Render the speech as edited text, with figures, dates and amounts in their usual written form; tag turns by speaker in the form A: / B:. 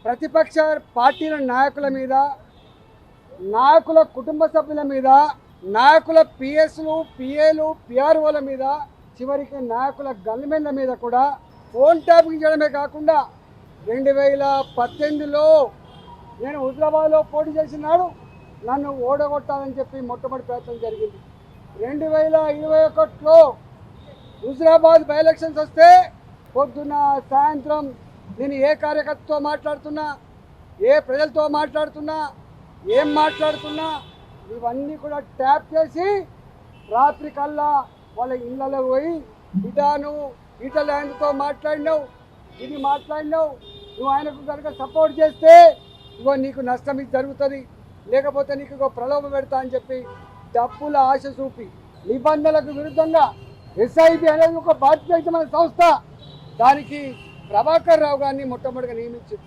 A: ప్రతిపక్ష పార్టీల నాయకుల మీద, నాయకుల కుటుంబ సభ్యుల మీద, నాయకుల పిఎస్లు, పిఏలు, పిఆర్ఓల మీద, చివరికి నాయకుల గన్మెన్ల మీద కూడా ఫోన్ ట్యాపింగ్ చేయడమే కాకుండా 2018లో నేను హుజరాబాద్లో పోటీ చేసినాడు నన్ను ఓడగొట్టాలని చెప్పి మొట్టమొదటి ప్రయత్నం జరిగింది. 2021లో హుజరాబాద్ బై ఎలక్షన్స్ వస్తే పొద్దున్న సాయంత్రం నేను ఏ కార్యకర్తతో మాట్లాడుతున్నా, ఏ ప్రజలతో మాట్లాడుతున్నా, ఏం మాట్లాడుతున్నా ఇవన్నీ కూడా ట్యాప్ చేసి రాత్రి కల్లా వాళ్ళ ఇళ్ళలో పోయి ఇటాను ఈట ల్యాండ్తో మాట్లాడినావు, ఇది మాట్లాడినావు, నువ్వు ఆయనకు కనుక సపోర్ట్ చేస్తే ఇగో నీకు నష్టం ఇది జరుగుతుంది, లేకపోతే నీకు ఇగో ప్రలోభ పెడతా అని చెప్పి డబ్బుల ఆశ చూపి నిబంధనలకు విరుద్ధంగా ఎస్ఐబి అనేది ఒక బాధ్యతమైన సంస్థ, దానికి ప్రభాకర్ రావు గారిని మొట్టమొదటిగా నియమించింది.